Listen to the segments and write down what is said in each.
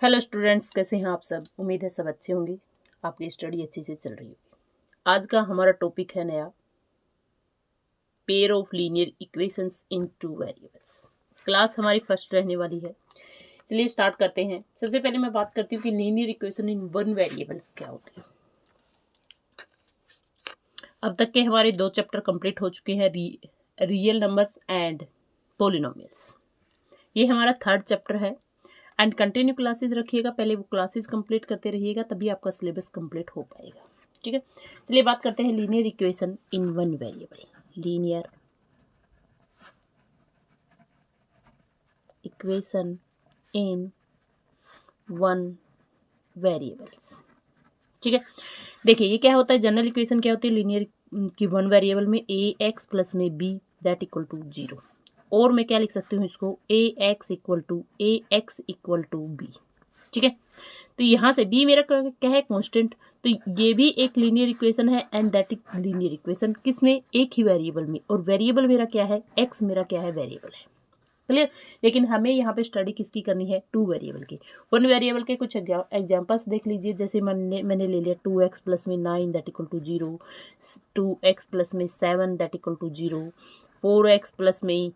Hello students, कैसे हैं आप सब। उम्मीद है सब अच्छे होंगे, आपकी स्टडी अच्छी से चल रही होगी। आज का हमारा टॉपिक है नया, pair of linear equations in two variables. Class हमारी फर्स्ट रहने वाली है, चलिए स्टार्ट करते हैं। सबसे पहले मैं बात करती हूँ कि linear equation in one variables क्या होते हैं। अब तक के हमारे 2 चैप्टर कंप्लीट हो चुके हैं, रियल नंबर्स एंड पोलिनोमियल्स। ये हमारा 3rd चैप्टर है एंड कंटिन्यू क्लासेस रखिएगा, पहले वो क्लासेस कंप्लीट करते रहिएगा, तभी आपका सिलेबस कंप्लीट हो पाएगा। ठीक है, चलिए बात करते हैं linear equation in one variable. Linear equation in one variables. ठीक है, देखिए ये क्या होता है, जनरल इक्वेशन क्या होती है लीनियर की वन वेरिएबल में, ए एक्स प्लस में बी दैट इक्वल टू 0। और मैं क्या लिख सकती हूँ इसको, ए एक्स इक्वल टू बी। ठीक है, तो यहाँ से बी मेरा क्या है, कांस्टेंट। तो ये भी एक लीनियर इक्वेशन है and that is linear equation किसमें, एक ही वेरिएबल में, और वेरिएबल मेरा क्या है, एक्स मेरा क्या है, वेरिएबल है। क्लियर। लेकिन हमें यहाँ पे स्टडी किसकी करनी है, 2 वेरिएबल की। 1 वेरिएबल के कुछ एग्जांपल्स देख लीजिए। जैसे मैंने ले लिया 2x प्लस में 9 that equal to 0, 2x plus में 7 that equal to 0, 4x plus में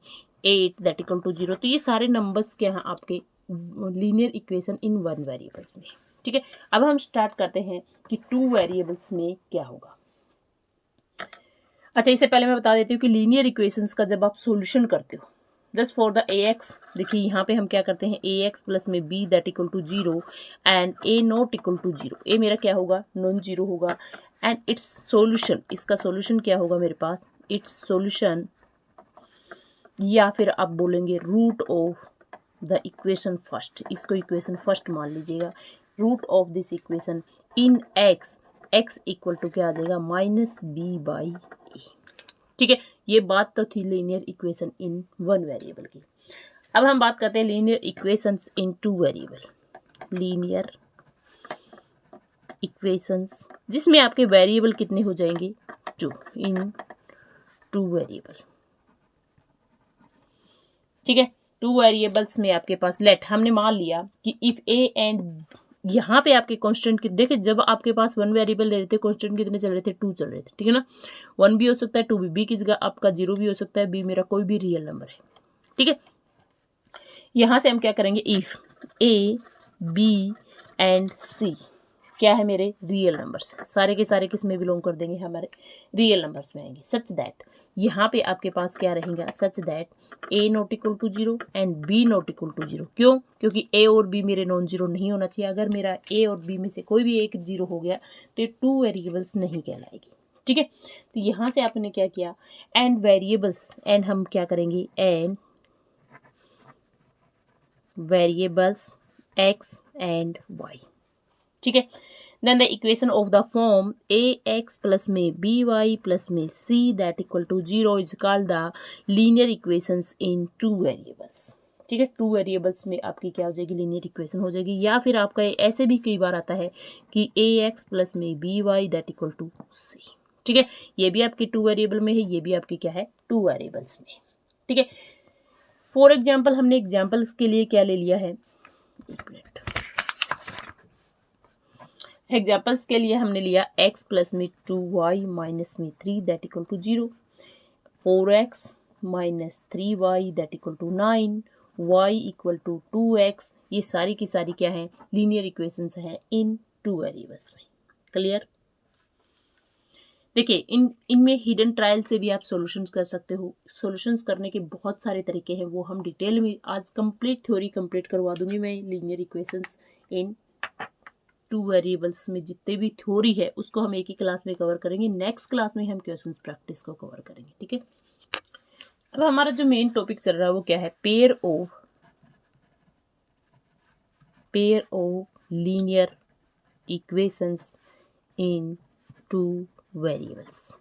8 दैट इक्वल टू 0। तो ये सारे नंबर्स क्या हैं आपके linear equation in one variables में। ठीक है, अब हम स्टार्ट करते हैं कि 2 वेरिएबल्स में क्या होगा। अच्छा, इससे पहले मैं बता देती हूँ कि लीनियर इक्वेशंस का जब आप सॉल्यूशन करते हो, just for the A X, देखिए यहाँ पे हम क्या करते हैं, ए एक्स प्लस में B that equal to 0 and A not equal to 0। A मेरा क्या होगा, नॉन जीरो होगा एंड इट्स सॉल्यूशन, इसका सॉल्यूशन क्या होगा मेरे पास, इट्स सॉल्यूशन, या फिर आप बोलेंगे root of the equation first, इसको इक्वेशन फर्स्ट मान लीजिएगा। Root of this equation in X, X equal to क्या आ जाएगा, माइनस बी बाई ए। ठीक है, ये बात तो थी linear equation in one variable की। अब हम बात करते हैं लीनियर इक्वेशंस इन टू वेरिएबल। लीनियर इक्वेशंस जिसमें आपके वेरिएबल कितने हो जाएंगे, 2 इन टू वेरिएबल। ठीक है, 2 वेरिएबल्स में आपके पास लेट हमने मान लिया कि इफ ए एंड, यहाँ पे आपके कांस्टेंट देखिए, जब आपके पास 1 वेरिएबल ले रहे थे कांस्टेंट कितने चल रहे थे, 2 चल रहे थे। ठीक है ना, 1 भी हो सकता है, 2 भी, बी की जगह आपका 0 भी हो सकता है, बी मेरा कोई भी रियल नंबर है। ठीक है, यहां से हम क्या करेंगे, इफ ए बी एंड सी क्या है, मेरे रियल नंबर्स, सारे के सारे किस में बिलोंग कर देंगे, हमारे रियल नंबर्स में आएंगे। सच दैट यहाँ पे आपके पास क्या रहेगा, such that A not equal to 0 and B not equal to 0। क्यों, क्योंकि ए और बी मेरे नॉन जीरो नहीं होना चाहिए। अगर मेरा ए और बी में से कोई भी एक 0 हो गया तो ये 2 वेरिएबल्स नहीं कहलाएगी। ठीक है, तो यहाँ से आपने क्या किया, एंड वेरिएबल्स, एंड हम क्या करेंगे, and variables x and y। ठीक है, then the equation of the form A X plus में बी वाई प्लस में c that equal to 0 is called the linear equations in 2 variables. ठीक है, 2 variables में आपकी क्या हो जाएगी, लीनियर इक्वेशन हो जाएगी। या फिर आपका ऐसे भी कई बार आता है कि ए एक्स प्लस में B Y that equal to c। ठीक है, ये भी आपकी 2 वेरिएबल में है, ये भी आपकी क्या है, 2 वेरिएबल्स में। ठीक है, फॉर एग्जाम्पल हमने एग्जाम्पल्स के लिए क्या ले लिया है, एक मिनट, एग्जाम्पल्स के लिए हमने लिया x प्लस में 2y माइनस में 3 that equal to 0, 4x minus 3y that equal to 9, y equal to 2x। ये सारी की सारी क्या है, लीनियर इक्वेशंस हैं इन 2 वेरिएबल्स में। क्लियर। देखिए इनमें हिडन ट्रायल से भी आप सॉल्यूशंस कर सकते हो। सॉल्यूशंस करने के बहुत सारे तरीके हैं, वो हम डिटेल में आज कंप्लीट थ्योरी कंप्लीट करवा दूंगी मैं। लीनियर इक्वेशंस इन 2 वेरिएबल्स में जितने भी थ्योरी है उसको हम एक ही क्लास में कवर करेंगे। नेक्स्ट क्लास में हम क्वेश्चंस प्रैक्टिस को कवर करेंगे। ठीक है, अब हमारा जो मेन टॉपिक चल रहा है वो क्या है, pair of linear equations in 2 variables.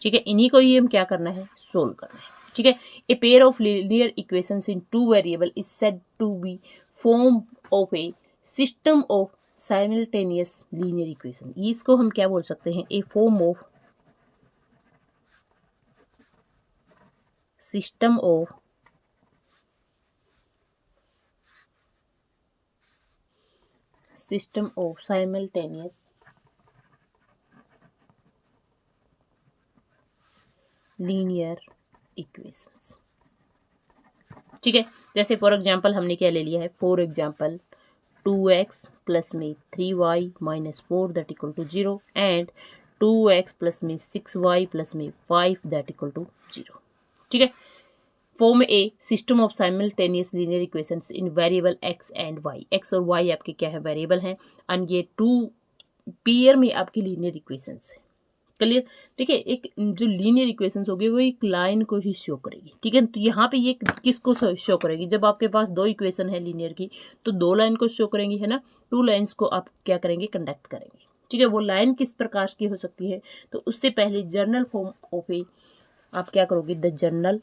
ठीक है, इन्हीं को ही हम क्या करना है, सोल्व करना है। ठीक है, a pair of linear equations in 2 variable is said to be form of a system of simultaneous linear equation. इसको हम क्या बोल सकते हैं, a form of system of system of simultaneous linear equations. ठीक है, जैसे फॉर एग्जांपल हमने क्या ले लिया है, फॉर एग्जांपल 2x प्लस में 3y minus 4 that equal to 0 and 2x plus में 6y प्लस में 5 दैट इक्वल टू 0। ठीक है, form A system of simultaneous linear equations in variable x and y। x और y आपके क्या है, variable हैं, एंड ये टू पेयर में आपकी लीनियर इक्वेशंस है। क्लियर। देखिए, एक जो लीनियर इक्वेशंस होगी वो एक लाइन को ही शो करेगी। ठीक है, तो यहाँ पे ये किसको शो करेगी, जब आपके पास दो इक्वेशन है लीनियर की तो दो लाइन को शो करेंगी, है ना, टू लाइन्स को आप क्या करेंगे, कंडक्ट करेंगे। ठीक है, वो लाइन किस प्रकार की हो सकती है, तो उससे पहले जर्नल फॉर्म ऑफ ए आप क्या करोगे, the journal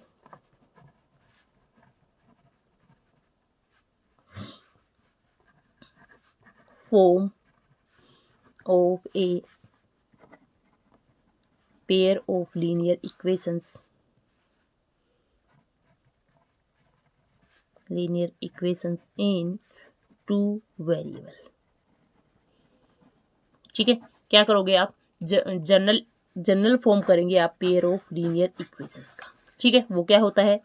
form of A pair of linear equations in two variable। ठीक है, क्या करोगे आप, जनरल फॉर्म करेंगे आप पेयर ऑफ लीनियर इक्वेशंस का। ठीक है, वो क्या होता है,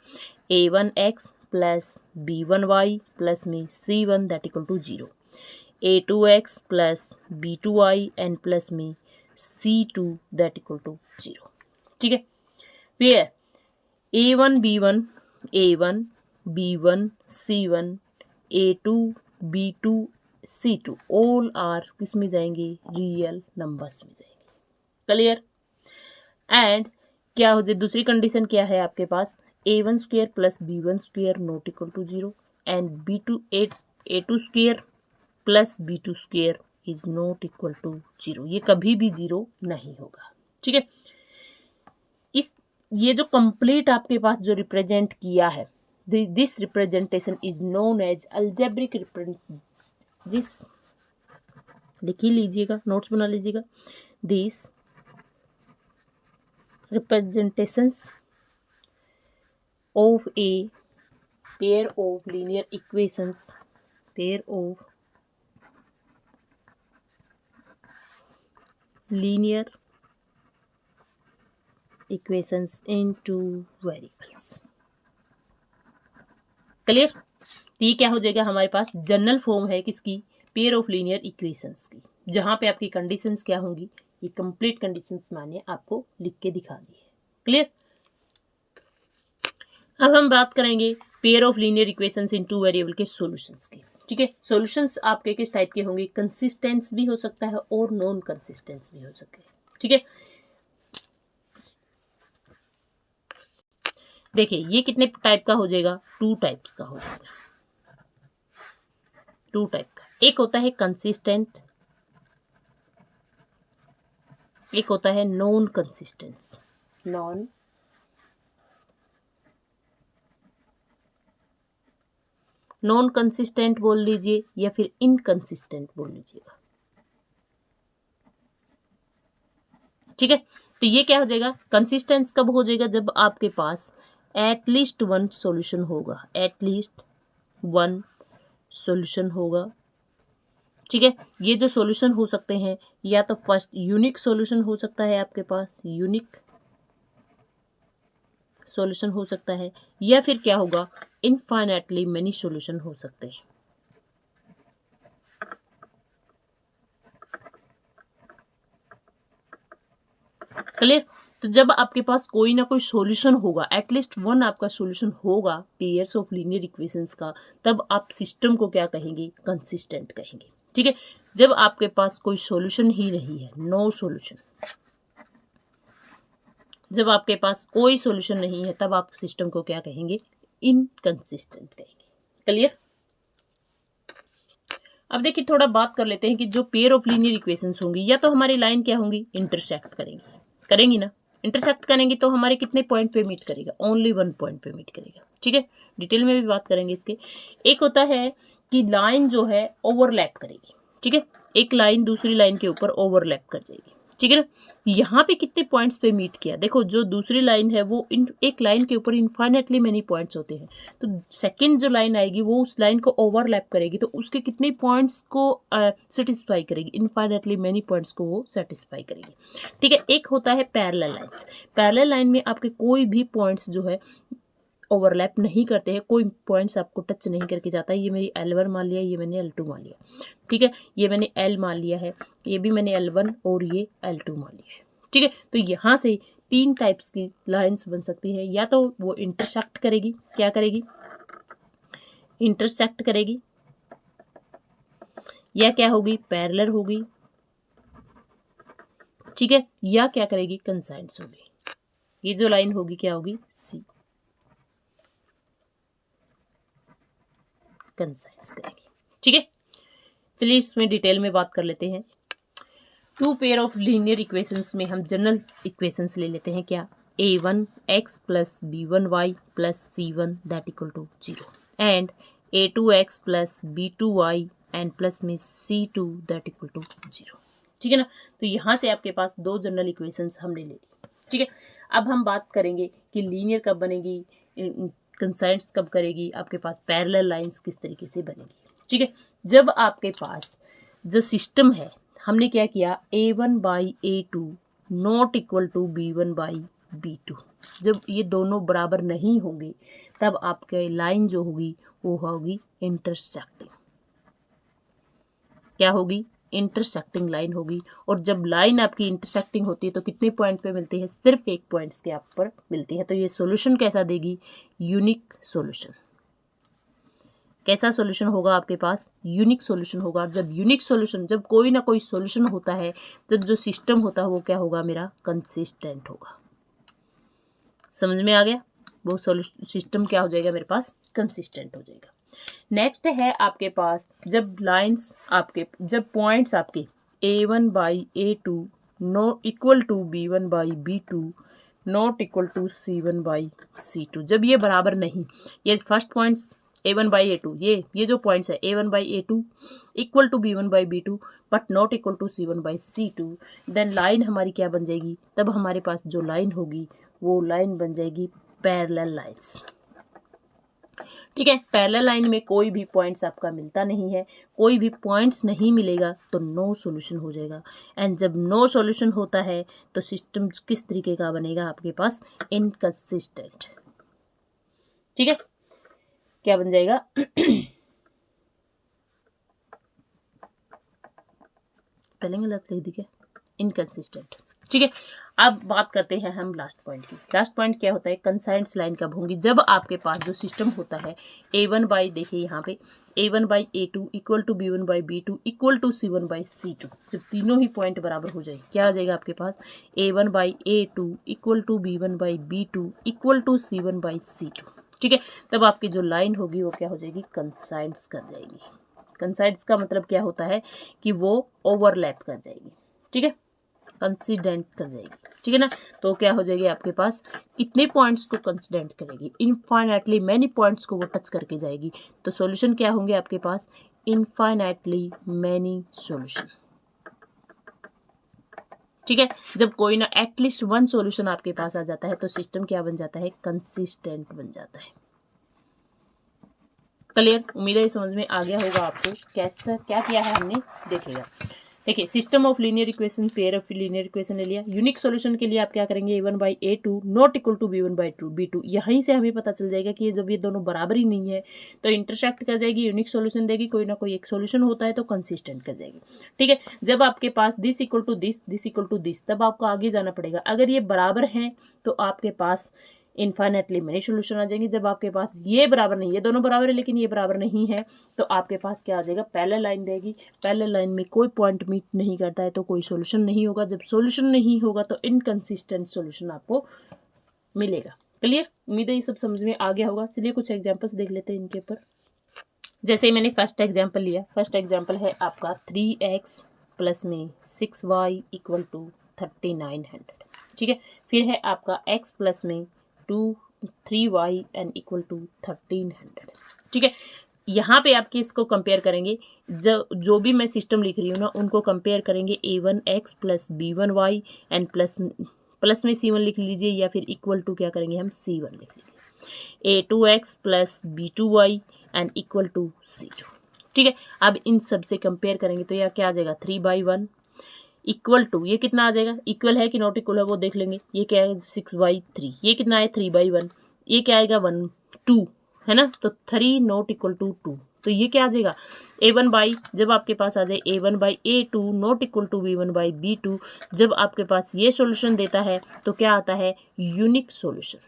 a1x प्लस b1y प्लस में c1 that equal to 0, a2x plus b2y and plus में c2 दैट इक्वल टू 0। ठीक है, pair a1 b1 c1 a2 b2 c2 all are किस में जाएंगे, रियल नंबर्स में जाएंगे। क्लियर। एंड क्या हो जाए, दूसरी कंडीशन क्या है आपके पास, a1 square plus b1 square not equal to 0 and a2 square plus b2 square is not equal to 0। ये कभी भी 0 नहीं होगा। ठीक है, ये जो कंप्लीट आपके पास जो रिप्रेजेंट किया है, this representation is known as algebraic this लिख ही लीजिएगा, नोट्स बना लीजिएगा, this representations of a pair of linear equations, pair of linear equations in two variables। Clear. तो ये क्या हो जाएगा, हमारे पास जनरल फॉर्म है किसकी, पेयर ऑफ लीनियर इक्वेशंस की, जहां पे आपकी कंडीशंस क्या होंगी, ये कंप्लीट कंडीशंस मैंने आपको लिख के दिखा दी है। क्लियर। अब हम बात करेंगे pair of linear equations in two variable के सॉल्यूशंस की। ठीक है, सॉल्यूशंस आपके किस टाइप के होंगे, कंसिस्टेंस भी हो सकता है और नॉन कंसिस्टेंस भी हो सकते हैं। ठीक है, देखिए ये कितने टाइप का हो जाएगा, टू टाइप्स का हो जाएगा, टू टाइप का। एक होता है कंसिस्टेंट, एक होता है नॉन कंसिस्टेंस, नॉन कंसिस्टेंट बोल लीजिए या फिर इनकंसिस्टेंट बोल लीजिएगा। ठीक है, तो ये क्या हो जाएगा, कंसिस्टेंस कब हो जाएगा, जब आपके पास एटलीस्ट वन सॉल्यूशन होगा, एटलीस्ट वन सॉल्यूशन होगा। ठीक है, ये जो सॉल्यूशन हो सकते हैं, या तो फर्स्ट यूनिक सॉल्यूशन हो सकता है आपके पास, यूनिक सॉल्यूशन हो सकता है, या फिर क्या होगा, इनफाइनाइटली मेनी सॉल्यूशन हो सकते हैं। क्लियर। तो जब आपके पास कोई ना कोई सॉल्यूशन होगा, एटलीस्ट वन आपका सॉल्यूशन होगा पेयर्स ऑफ लीनियर इक्वेशंस का, तब आप सिस्टम को क्या कहेंगे, कंसिस्टेंट कहेंगे। ठीक है, जब आपके पास कोई सॉल्यूशन ही नहीं है, नो सॉल्यूशन, जब आपके पास कोई सॉल्यूशन नहीं है, तब आप सिस्टम को क्या कहेंगे, इनकंसिस्टेंट कहेंगे। क्लियर। अब देखिए थोड़ा बात कर लेते हैं कि जो पेयर ऑफ लीनियर इक्वेशंस होंगी, या तो हमारी लाइन क्या होंगी, इंटरसेक्ट करेंगी ना, इंटरसेक्ट करेंगी तो हमारे कितने पॉइंट पे मीट करेगा, ओनली वन पॉइंट पे मीट करेगा। ठीक है, डिटेल में भी बात करेंगे इसके। एक होता है कि लाइन जो है ओवरलैप करेगी। ठीक है, एक लाइन दूसरी लाइन के ऊपर ओवरलैप कर जाएगी। ठीक है ना। यहाँ पे कितने पॉइंट्स पे मीट किया, देखो जो दूसरी लाइन है वो एक लाइन के ऊपर इनफाइनेटली मैनी पॉइंट्स होते हैं, तो सेकंड जो लाइन आएगी वो उस लाइन को ओवरलैप करेगी, तो उसके कितने पॉइंट्स को सेटिस्फाई करेगी, इनफाइनेटली मैनी पॉइंट्स को वो सेटिस्फाई करेगी। ठीक है, एक होता है पैरेलल लाइन्स। पैरेलल लाइन में आपके कोई भी पॉइंट्स जो है ओवरलैप नहीं करते हैं, कोई पॉइंट्स आपको टच नहीं करके जाता है। ये मेरी L1 मान लिया, ये मैंने L2 मान लिया, ठीक है, ये मैंने L मान लिया है, ये भी मैंने L1 और ये L2 मान लिया है, ठीक है। तो यहाँ से तीन टाइप्स की लाइंस बन सकती है, या तो वो इंटरसेक्ट करेगी, क्या करेगी, इंटरसेक्ट करेगी, या क्या होगी, पैरेलल होगी, ठीक है, या क्या करेगी, कंसाइंस होगी। ये जो लाइन होगी क्या होगी, सी, कंसाइंस करेंगे, ठीक है। चलिए इसमें डिटेल में बात कर लेते हैं। Two pair of linear equations में हम जनरल इक्वेशंस ले लेते हैं, क्या, a1x plus b1y plus c1 that equal to 0 and a2x plus b2y and plus में c2 दैट इक्वल टू 0, ठीक है ना। तो यहाँ से आपके पास दो जनरल इक्वेशंस हमने ले ली, ठीक है। अब हम बात करेंगे कि लीनियर कब बनेगी, कंसाइंस कब करेगी, आपके पास पैरेलल लाइंस किस तरीके से बनेगी, ठीक है। जब आपके पास जो सिस्टम है, हमने क्या किया, a1 by a2 not equal to b1 by b2, जब ये दोनों बराबर नहीं होंगे तब आपके लाइन जो होगी वो होगी इंटरसेक्टिंग, क्या होगी, इंटरसेक्टिंग लाइन होगी। और जब लाइन आपकी इंटरसेक्टिंग होती है तो कितने पॉइंट पे मिलती है, सिर्फ एक पॉइंट्स के आप पर मिलती है। तो ये सॉल्यूशन कैसा देगी, यूनिक सॉल्यूशन। कैसा सॉल्यूशन होगा आपके पास, यूनिक सॉल्यूशन होगा। जब यूनिक सॉल्यूशन, जब कोई ना कोई सॉल्यूशन होता है तो जो सिस्टम होता है वो क्या होगा, मेरा कंसिस्टेंट होगा। समझ में आ गया, वो सिस्टम क्या हो जाएगा मेरे पास, कंसिस्टेंट हो जाएगा। नेक्स्ट है आपके पास जब लाइंस आपके, जब पॉइंट्स आपके a1 by a2 no equal to b1 by b2 not equal to c1 by c2, जब ये बराबर नहीं, ये first points a1 by a2, ये जो पॉइंट्स है a1 by a2 equal to b1 by b2 but not equal to c1 by c2, then line हमारी क्या बन जाएगी, तब हमारे पास जो लाइन होगी वो लाइन बन जाएगी पैरेलल लाइंस, ठीक है। पैरेलल लाइन में कोई भी पॉइंट्स आपका मिलता नहीं है, कोई भी पॉइंट्स नहीं मिलेगा तो नो सॉल्यूशन हो जाएगा। एंड जब नो सॉल्यूशन होता है तो सिस्टम किस तरीके का बनेगा आपके पास, इनकंसिस्टेंट, ठीक है। क्या बन जाएगा स्पेलिंग गलत लिख दी क्या, इनकंसिस्टेंट, ठीक है। अब बात करते हैं हम लास्ट पॉइंट की। लास्ट पॉइंट क्या होता है, कंसाइंस लाइन कब होंगी, जब आपके पास जो सिस्टम होता है a1 बाई, देखिए यहाँ पे a1 by a2 equal to b1 by b2 equal to c1 by c2, जब तीनों ही पॉइंट बराबर हो जाए क्या आ जाएगा आपके पास, a1 by a2 equal to b1 by b2 equal to c1 by c2, ठीक है। तब आपकी जो लाइन होगी वो क्या हो जाएगी, कंसाइंस कर जाएगी। कंसाइंस का मतलब क्या होता है कि वो ओवरलैप कर जाएगी, ठीक है, कंसिडेंट कर जाएगी, ठीक है ना। तो क्या हो जाएगी आपके पास, कितने पॉइंट्स को कंसिडेंट करेगी, इनफाइनाइटली मैनी पॉइंट्स को वो टच करके जाएगी। तो सॉल्यूशन क्या होंगे आपके पास, इनफाइनाइटली मैनी सॉल्यूशन, ठीक है। जब कोई ना एटलीस्ट वन सॉल्यूशन आपके पास आ जाता है तो सिस्टम क्या बन जाता है, कंसिस्टेंट बन जाता है। क्लियर, उम्मीद है समझ में आ गया होगा आपको, कैसा क्या किया है हमने, देखेगा। देखिए system of linear equation, pair of linear equation ले लिया। यूनिक सॉल्यूशन के लिए आप क्या करेंगे, a1 by a2 not equal to b1 by b2, यहीं से हमें पता चल जाएगा कि जब ये दोनों बराबर ही नहीं है तो इंटरसेक्ट कर जाएगी, यूनिक सॉल्यूशन देगी, कोई ना कोई एक सॉल्यूशन होता है तो कंसिस्टेंट कर जाएगी, ठीक है। जब आपके पास this equal to this equal to this, तब आपको आगे जाना पड़ेगा। अगर ये बराबर हैं तो आपके पास इनफाइनेटली मैनी सॉल्यूशन आ जाएंगे। जब आपके पास ये बराबर नहीं, ये दोनों बराबर है लेकिन ये बराबर नहीं है, तो आपके पास क्या आ जाएगा, पैरेलल लाइन देगी। पैरेलल लाइन में कोई पॉइंट मीट नहीं करता है तो कोई सॉल्यूशन नहीं होगा। जब सॉल्यूशन नहीं होगा तो इनकंसिस्टेंट सॉल्यूशन आपको मिलेगा। क्लियर, उम्मीद है ये सब समझ में आ गया होगा। चलिए कुछ एग्जांपल्स देख लेते हैं इनके ऊपर। जैसे मैंने फर्स्ट एग्जांपल लिया, फर्स्ट एग्जांपल है आपका 3x प्लस में 6y इक्वल टू 3900, ठीक है। फिर है आपका x प्लस में 3y एंड इक्वल टू 1300, ठीक है। यहाँ पे आपके इसको कंपेयर करेंगे, जो भी मैं सिस्टम लिख रही हूँ ना उनको कंपेयर करेंगे a1x plus b1y and plus में c1 लिख लीजिए, या फिर इक्वल टू क्या करेंगे हम c1 लिख लीजिए, a2x plus b2y and equal to c2। ठीक है, अब इन सब से कंपेयर करेंगे तो यह क्या आ जाएगा 3/1 इक्वल टू, ये कितना आ जाएगा, इक्वल है कि नॉट इक्वल है वो देख लेंगे, ये क्या है 6/3, ये कितना है 3/1, ये क्या आएगा 1 2 है ना, तो 3 नॉट इक्वल टू 2, तो ये क्या आ जाएगा a1 बाई, जब आपके पास आ जाए a1 by a2 not equal to b1 by b2, जब आपके पास ये सॉल्यूशन देता है तो क्या आता है यूनिक सॉल्यूशन।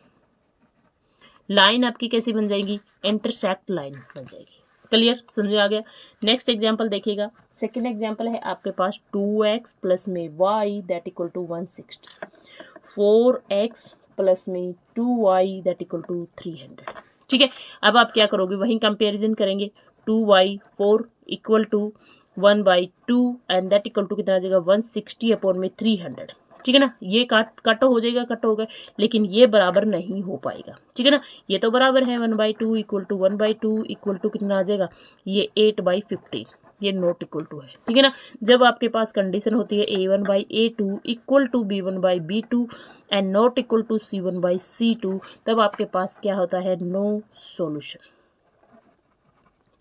लाइन आपकी कैसी बन जाएगी, इंटरसेक्ट लाइन बन जाएगी। क्लियर, समझ में आ गया। नेक्स्ट एग्जांपल देखिएगा, सेकंड एग्जांपल है आपके पास 2x प्लस में y that equal to 160, 4x plus में 2y दैट इक्वल टू 300। ठीक है, अब आप क्या करोगे, वही कंपेरिजन करेंगे, 2y 4 equal to 1/2 and that equal to कितना आ जाएगा 160 अपॉन में 300। ठीक है ना, ये कट हो जाएगा, कट होगा, लेकिन ये बराबर नहीं हो पाएगा। ठीक है ना, ये तो बराबर है 1/2 इक्वल टू 1/2 इक्वल टू कितना आ जाएगा, ये 8/15, ये नॉट इक्वल टू है। ठीक है ना, जब आपके पास कंडीशन होती है a1/a2 equal to b1/b2 and not equal to c1/c2, तब आपके पास क्या होता है नो सॉल्यूशन।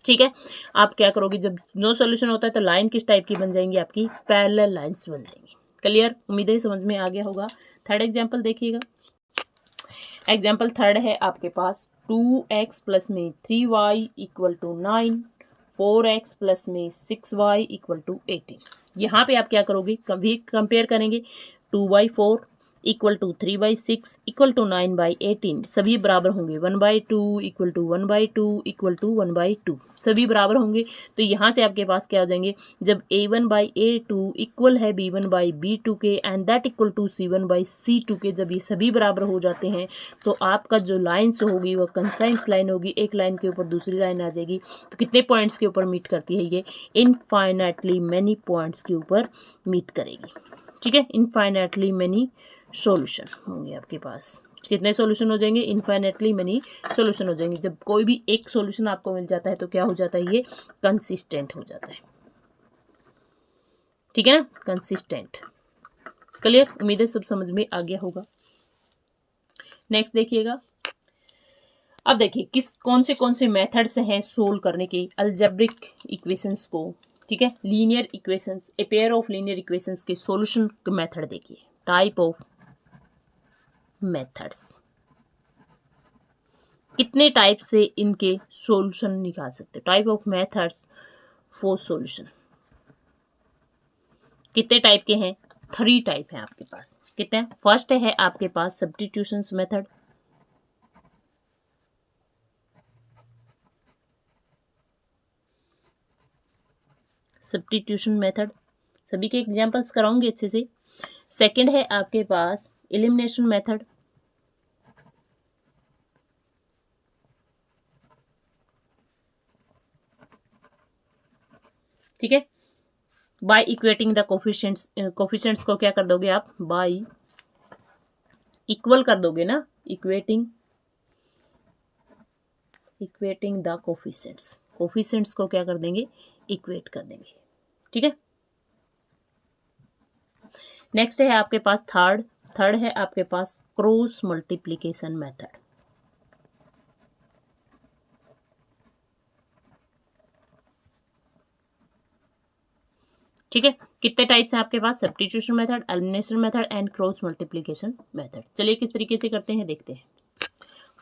ठीक है, आप क्या करोगे, जब नो सॉल्यूशन होता है तो लाइन किस टाइप की बन जाएंगी, आपकी पैरेलल लाइंस बन जाएंगी। क्लियर, उम्मीद है समझ में आ गया होगा। थर्ड एग्जाम्पल देखिएगा, एग्जाम्पल थर्ड है आपके पास 2x प्लस में 3y equal to 9, 4x plus में 6y इक्वल टू 18। यहाँ पे आप क्या करोगे, कभी कंपेयर करेंगे 2/4 इक्वल टू 3/6 इक्वल टू 9/18, सभी बराबर होंगे, 1/2 इक्वल टू 1/2 इक्वल टू 1/2, सभी बराबर होंगे। तो यहाँ से आपके पास क्या हो जाएंगे, जब a1/a2 इक्वल है b1/b2 के and that equal to c1/c2 के, जब ये सभी बराबर हो जाते हैं तो आपका जो लाइन्स होगी वो कंसाइंस लाइन होगी, एक लाइन के ऊपर दूसरी लाइन आ जाएगी। तो कितने पॉइंट्स के ऊपर मीट करती है, ये इनफाइनाइटली मैनी पॉइंट्स के ऊपर मीट करेगी। ठीक है, इनफाइनाइटली मैनी सॉल्यूशन होंगे आपके पास। कितने सॉल्यूशन हो जाएंगे, इनफाइनेटली मैनी सॉल्यूशन हो जाएंगे। जब कोई भी एक सॉल्यूशन आपको मिल जाता है तो क्या हो जाता है, ये कंसिस्टेंट हो जाता है। ठीक है ना, कंसिस्टेंट। क्लियर, उम्मीद है सब समझ में आ गया होगा। नेक्स्ट देखिएगा, अब देखिए कौन से मेथड्स हैं सोल्व करने के अलजेब्रिक इक्वेशंस को। ठीक है, linear equations, A pair of linear equations के सॉल्यूशन के मेथड देखिए, टाइप ऑफ मेथड्स, कितने टाइप से इनके सॉल्यूशन निकाल सकते, type of methods for solution, कितने टाइप के हैं, 3 टाइप हैं आपके पास। कितने, फर्स्ट है आपके पास सब्स्टिट्यूशंस मेथड, सब्स्टिट्यूशन मेथड, सभी के एग्जांपल्स कराऊंगी अच्छे से। सेकंड है आपके पास एलिमिनेशन मेथड, ठीक है, बाय इक्वेटिंग द कोफिशिएंट्स को क्या कर दोगे आप, बाय इक्वल कर दोगे ना, इक्वेटिंग द कोफिशिएंट्स को क्या कर देंगे, इक्वेट कर देंगे। ठीक है, नेक्स्ट है आपके पास थर्ड है आपके पास क्रॉस मल्टीप्लिकेशन मेथड। ठीक है, कितने टाइप्स हैं आपके पास, substitution method, elimination method and cross multiplication method. चलिए किस तरीके से करते हैं देखते हैं।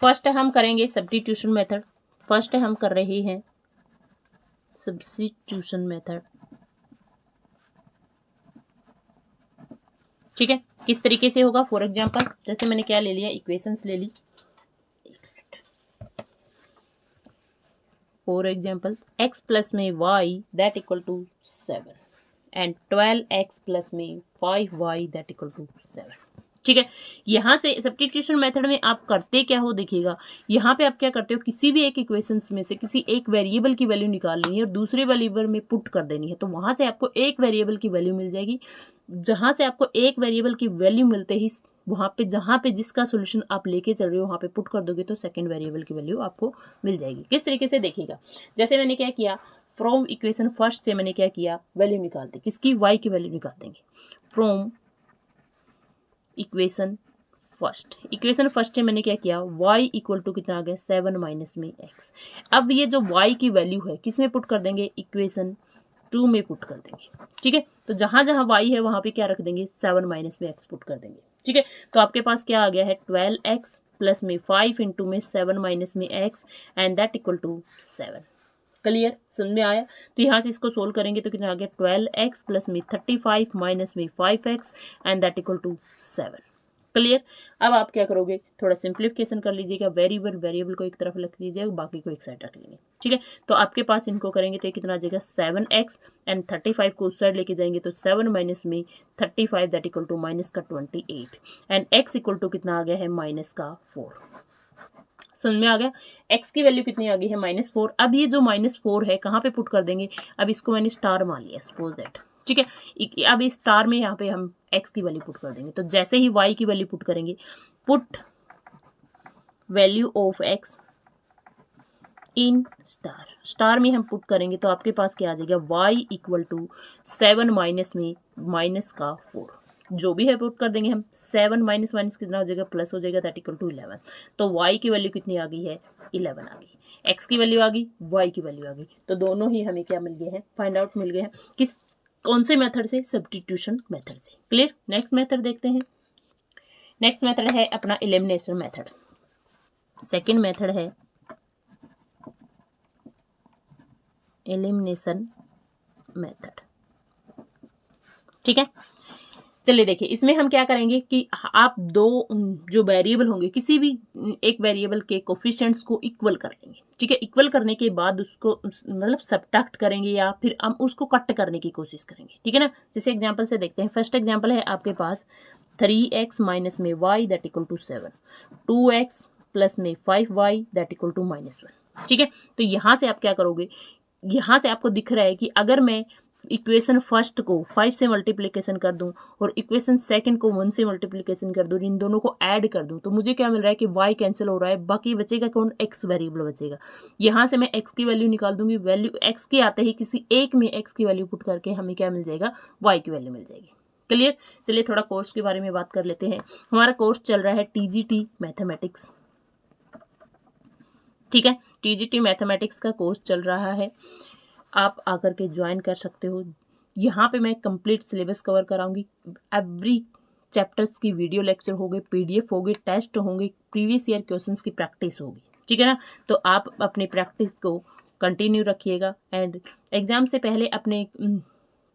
फर्स्ट हम करेंगे सब्स्टिट्यूशन मेथड, फर्स्ट हम कर रहे हैं सब्स्टिट्यूशन मेथड। ठीक है, किस तरीके से होगा, फॉर एग्जांपल जैसे मैंने क्या ले लिया, इक्वेशंस ले ली, फॉर एग्जांपल x प्लस में y that equal to 7 and 12x plus में 5y दैट इक्वल टू 7। ठीक है, यहाँ से सब्स्टिट्यूशन मेथड में आप करते क्या हो देखिएगा, यहाँ पे आप क्या करते हो, किसी भी एक इक्वेशंस में से किसी एक वेरिएबल की वैल्यू निकालनी है और दूसरे वेरिएबल में पुट कर देनी है, तो वहाँ से आपको एक वेरिएबल की वैल्यू मिल जाएगी। जहाँ से आपको एक वेरिएबल की वैल्यू मिलते ही वहाँ पे जहाँ पे जिसका सोल्यूशन आप लेके चल रहे हो वहाँ पे पुट कर दोगे तो सेकंड वेरिएबल की वैल्यू आपको मिल जाएगी। किस तरीके से देखिएगा, जैसे मैंने क्या किया, फ्रॉम इक्वेशन फर्स्ट से मैंने क्या किया, वैल्यू निकाल दी, किसकी, y की वैल्यू निकाल देंगे फ्रॉम इक्वेशन फर्स्ट से मैंने क्या किया, y इक्वल टू कितना आ गया 7 माइनस में x। अब ये जो y की वैल्यू है किस में पुट कर देंगे, इक्वेशन 2 में पुट कर देंगे। ठीक है, तो जहां जहां y है वहां पे क्या रख देंगे, 7 माइनस में x पुट कर देंगे। ठीक है, तो आपके पास क्या आ गया है 12x प्लस में 5 इंटू में 7 माइनस में x and that equal to 7। Clear, समझ में आया। तो यहाँ से इसको सोल्व करेंगे तो कितना आ गया 12x प्लस में 35 माइनस में 5x and that equal to 7। Clear. अब आप क्या करोगे, थोड़ा सिंप्लीफिकेशन कर लीजिएगा, वेरिएबल को एक तरफ रख लीजिएगा, बाकी को एक साइड रख लेंगे। ठीक है, तो आपके पास इनको करेंगे तो ये कितना आ जाएगा 7x एंड 35 को उस साइड लेके जाएंगे तो 7 माइनस में 35 दैट इक्वल टू माइनस का 28 एंड x इक्वल टू कितना आ गया है माइनस का 4। समझ में आ गया, x की वैल्यू कितनी आ गई है -4। अब ये जो -4 है कहाँ पे पुट कर देंगे, अब इसको मैंने स्टार मान लिया सपोज दैट। ठीक है, अब इस स्टार में यहाँ पे हम x की वैल्यू पुट कर देंगे, तो जैसे ही y की वैल्यू पुट करेंगे, put value of x in star में हम पुट करेंगे तो आपके पास क्या आ जाएगा, y इक्वल टू 7 माइनस में माइनस का 4, जो भी है पुट कर देंगे हम। 7 माइनस माइनस कितना हो जाएगा, प्लस हो जाएगा, दैट इक्वल टू 11। तो y की वैल्यू कितनी आ गई है, 11 आ गई, x की वैल्यू आ गई, y की वैल्यू आ गई। तो दोनों ही हमें क्या मिल गए हैं, फाइंड आउट मिल गए हैं, किस कौन से मेथड से, सब्स्टिट्यूशन मेथड से। क्लियर। नेक्स्ट मेथड देखते हैं। नेक्स्ट मेथड है अपना एलिमिनेशन मेथड। सेकेंड मेथड है एलिमिनेशन मेथड। ठीक है, चलिए देखिए, इसमें हम क्या करेंगे कि आप दो जो वेरिएबल होंगे, किसी भी एक वेरिएबल के कोफिशिएंट्स को इक्वल कर लेंगे। ठीक है, इक्वल करने के बाद उसको मतलब सब्ट्रैक्ट करेंगे या फिर हम उसको कट करने की कोशिश करेंगे। ठीक है ना, जैसे एग्जांपल से देखते हैं। फर्स्ट एग्जांपल है आपके पास 3x माइनस में y that equal to 7, 2x plus में 5y दैट इक्वल टू -1। ठीक है, तो यहाँ से आप क्या करोगे, यहाँ से आपको दिख रहा है कि अगर मैं इक्वेशन फर्स्ट को 5 से मल्टीप्लिकेशन कर दूं और इक्वेशन सेकंड को 1 से मल्टीप्लिकेशन कर दूं, इन दोनों को ऐड कर दूं, तो मुझे क्या मिल रहा है कि y कैंसिल हो रहा है, बाकी बचेगा कौन, x वेरिएबल बचेगा। यहाँ से मैं x की वैल्यू निकाल दूंगी, वैल्यू x के आते ही किसी एक में x की वैल्यू पुट करके हमें क्या मिल जाएगा, y की वैल्यू मिल जाएगी। क्लियर। चलिए थोड़ा कोर्स के बारे में बात कर लेते हैं। हमारा कोर्स चल रहा है TGT मैथमेटिक्स। ठीक है, TGT मैथमेटिक्स का कोर्स चल रहा है, आप आकर के ज्वाइन कर सकते हो। यहाँ पे मैं कंप्लीट सिलेबस कवर कराऊंगी, एवरी चैप्टर्स की वीडियो लेक्चर होंगे, PDF होंगे, टेस्ट होंगे, प्रीवियस ईयर क्वेश्चंस की प्रैक्टिस होगी। ठीक है ना, तो आप अपनी प्रैक्टिस को कंटिन्यू रखिएगा एंड एग्जाम से पहले अपने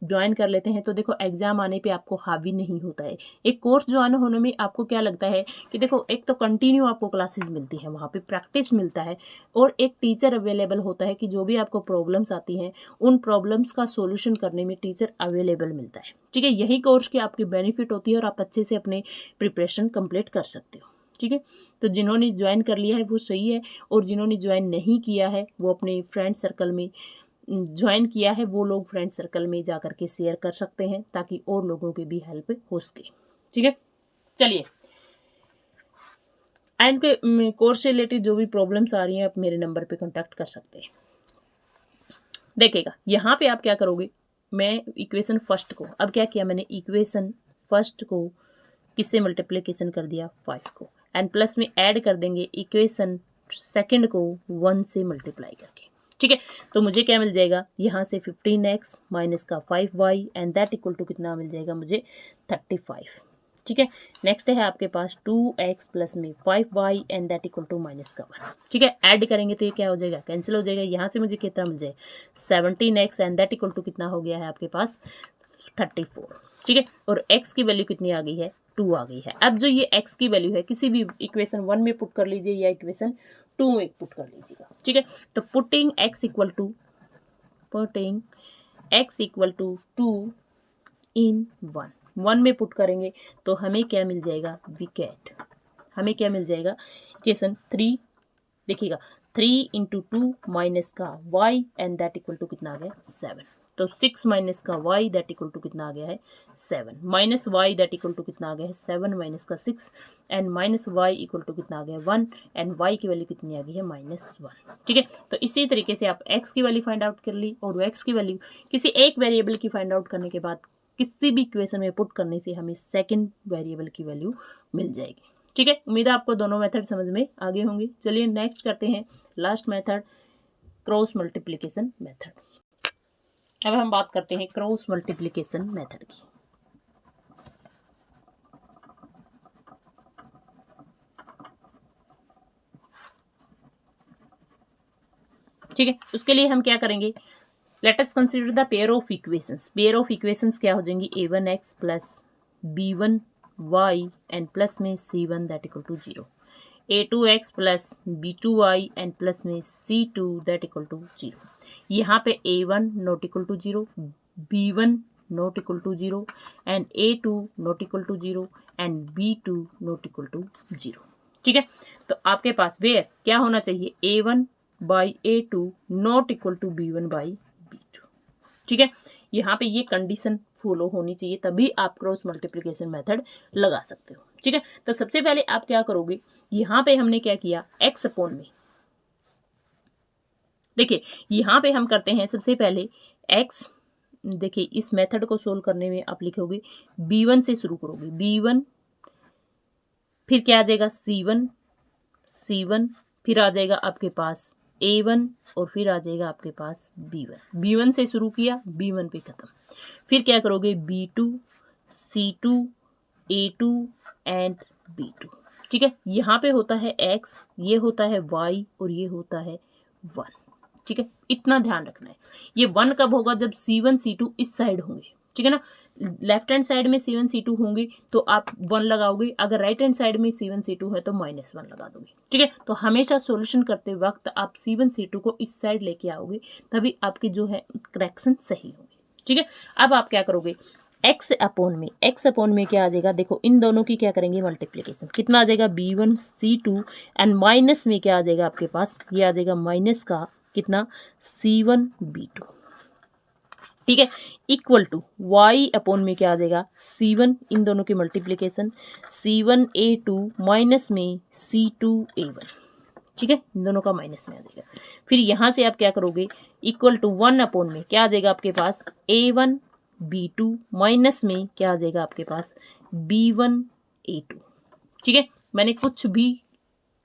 ज्वाइन कर लेते हैं। तो देखो, एग्जाम आने पे आपको हावी नहीं होता है। एक कोर्स ज्वाइन होने में आपको क्या लगता है कि देखो, एक तो कंटिन्यू आपको क्लासेस मिलती है, वहाँ पे प्रैक्टिस मिलता है, और एक टीचर अवेलेबल होता है कि जो भी आपको प्रॉब्लम्स आती हैं उन प्रॉब्लम्स का सोल्यूशन करने में टीचर अवेलेबल मिलता है। ठीक है, यही कोर्स की आपकी बेनिफिट होती है और आप अच्छे से अपने प्रिपरेशन कंप्लीट कर सकते हो। ठीक है, तो जिन्होंने ज्वाइन कर लिया है वो सही है, और जिन्होंने ज्वाइन नहीं किया है वो अपने फ्रेंड सर्कल में ज्वाइन किया है, वो लोग फ्रेंड सर्कल में जा करके शेयर कर सकते हैं ताकि और लोगों की भी हेल्प हो सके। ठीक है, चलिए, एंड पे कोर्स से रिलेटेड जो भी प्रॉब्लम्स आ रही हैं आप मेरे नंबर पे कांटेक्ट कर सकते हैं। देखिएगा, यहाँ पे आप क्या करोगे, मैं इक्वेशन फर्स्ट को, अब क्या किया मैंने, इक्वेशन फर्स्ट को किससे मल्टीप्लिकेशन कर दिया, 5 को, एंड प्लस में ऐड कर देंगे इक्वेशन सेकंड को 1 से मल्टीप्लाई करके। ठीक है, तो मुझे क्या मिल जाएगा, यहाँ से 15x माइनस का 5y and that equal to कितना मिल जाएगा मुझे 35। ठीक है, नेक्स्ट है आपके पास 2x प्लस में 5y and that equal to minus का 1। ठीक है, ऐड करेंगे तो ये क्या हो जाएगा, कैंसिल हो जाएगा। यहाँ से मुझे कितना मिल जाएगा 17x and that equal to कितना हो गया है आपके पास 34। ठीक है, और x की वैल्यू कितनी आ गई है, 2 आ गई है। अब जो ये x की वैल्यू है किसी भी इक्वेशन 1 में पुट कर लीजिए या इक्वेशन 2 में पुट कर लीजिएगा। ठीक है, तो पुटिंग x इक्वल टू 2 इन 1 में पुट करेंगे तो हमें क्या मिल जाएगा, विकेट, हमें क्या मिल जाएगा, इक्वेशन 3 देखिएगा, 3 इंटू 2 माइनस का y and that equal to कितना आ गया 7। तो 6 माइनस का y दैट इक्वल टू कितना आ गया है 7, minus y that equal to कितना आ गया है 7 माइनस का 6 and minus y equal to कितना आ गया है 1 एंड y की वैल्यू कितनी आ गई है -1। ठीक है, तो इसी तरीके से आप x की वैल्यू फाइंड आउट कर ली और x की वैल्यू किसी एक वेरिएबल की फाइंड आउट करने के बाद किसी भी इक्वेशन में पुट करने से हमें सेकंड वेरिएबल की वैल्यू मिल जाएगी। ठीक है, उम्मीद है आपको दोनों मेथड समझ में आगे होंगे। चलिए नेक्स्ट करते हैं last method, cross multiplication method. अब हम बात करते हैं क्रॉस मल्टीप्लिकेशन मेथड की। ठीक है, उसके लिए हम क्या करेंगे, let us consider the pair of equations. Pair of equations क्या हो जाएंगी, a1x plus b1y and plus में c1 that equal to 0, a2x plus b2y and plus में c2 दैट इक्वल टू 0। यहाँ पे a1 not equal to 0, b1 not equal to 0 and a2 not equal to 0 and b2 not equal to 0। ठीक है, तो आपके पास where क्या होना चाहिए, a1 by a2 not equal to b1 by b2। ठीक है, यहाँ पे ये कंडीशन फॉलो होनी चाहिए, तभी आप क्रॉस मल्टीप्लिकेशन मेथड लगा सकते हो। ठीक है, तो सबसे पहले आप क्या करोगे, यहाँ पे हमने क्या किया, x अपॉन में, देखिए यहाँ पे हम करते हैं सबसे पहले x, देखिए इस मेथड को सोल्व करने में आप लिखोगे b1 से शुरू करोगे, b1 फिर क्या आ जाएगा c1, फिर आ जाएगा आपके पास a1 और फिर आ जाएगा आपके पास b1 से शुरू किया, b1 पे खत्म, फिर क्या करोगे b2, c2, a2 and b2। ठीक है, यहाँ पे होता है x, ये होता है y और ये होता है 1। ठीक है, इतना ध्यान रखना है। ये 1 कब होगा, जब c1 c2 इस साइड होंगे। ठीक है ना, लेफ्ट हैंड साइड में c1 c2 होंगे तो आप 1 लगाओगे, अगर राइट हैंड साइड में c1 c2 है तो -1 लगा दोगे। ठीक है, तो हमेशा सॉल्यूशन करते वक्त आप c1 c2 को इस साइड लेके आओगे, तभी आपकी जो है करेक्शन सही होगी। ठीक है, अब आप क्या करोगे, x अपॉन में क्या आ जाएगा, देखो इन दोनों की क्या करेंगे मल्टीप्लिकेशन, कितना आ जाएगा b1 c2 एंड माइनस में क्या आ जाएगा आपके पास, ये आ जाएगा माइनस का कितना c1 b2। ठीक है, इक्वल टू y अपॉन में क्या आ जाएगा c1, इन दोनों की मल्टीप्लिकेशन c1 a2 माइनस में c2 a1। ठीक है, इन दोनों का माइनस में आ जाएगा, फिर यहाँ से आप क्या करोगे, इक्वल टू 1 अपॉन में क्या आ जाएगा आपके पास a1 b2 माइनस में क्या आ जाएगा आपके पास b1 a2। ठीक है, मैंने कुछ भी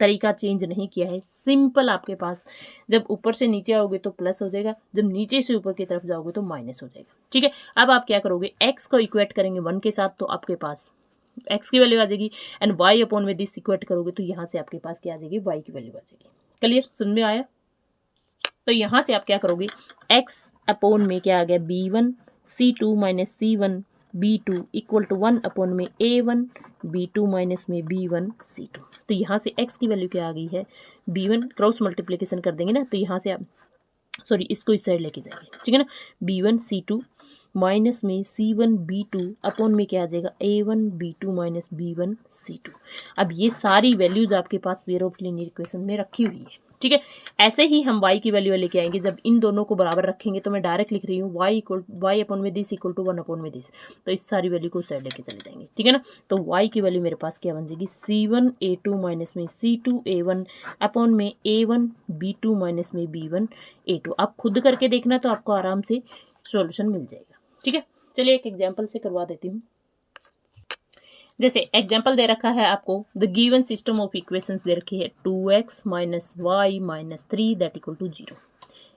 तरीका चेंज नहीं किया है, सिंपल आपके पास जब ऊपर से नीचे आओगे तो प्लस हो जाएगा, जब नीचे से ऊपर की तरफ जाओगे तो माइनस हो जाएगा। ठीक है, अब आप क्या करोगे, x को इक्वेट करेंगे 1 के साथ तो आपके पास x की वैल्यू आ जाएगी एंड y अपॉन में दिस इक्वेट करोगे तो यहाँ से आपके पास क्या आ जाएगी, y की वैल्यू आ जाएगी। क्लियर, समझ में आया? तो यहाँ से आप क्या करोगे, x अपॉन में क्या आ गया b1 c2 minus c1 b2 equal to 1 upon में a1 b2 माइनस में b1 c2। तो यहाँ से x की वैल्यू क्या आ गई है b1, क्रॉस मल्टीप्लिकेशन कर देंगे ना, तो यहाँ से आप सॉरी इसको इस साइड लेके जाएंगे। ठीक है ना, b1 c2 माइनस में c1 b2 अपॉन में क्या आ जाएगा a1 b2 minus b1 c2। अब ये सारी वैल्यूज आपके पास पेयर ऑफ लीनियर इक्वेशन में रखी हुई है। ठीक है, ऐसे ही हम y की वैल्यू लेके आएंगे, जब इन दोनों को बराबर रखेंगे तो मैं डायरेक्ट लिख रही हूँ y अपॉन में दिस इक्वल टू 1 अपॉन में दिस, तो इस सारी वैल्यू को साइड लेके चले जाएंगे। ठीक है ना, तो y की वैल्यू मेरे पास क्या बन जाएगी c1 a2 माइनस में c2 a1 अपॉन में a1 b2 माइनस में b1 a2। आप खुद करके देखना तो आपको आराम से सॉल्यूशन मिल जाएगा। ठीक है, चलिए एक एग्जाम्पल से करवा देती हूँ। जैसे एग्जाम्पल दे रखा है आपको, the given system of equations दे रखी है 2x minus y minus 3 that equal to 0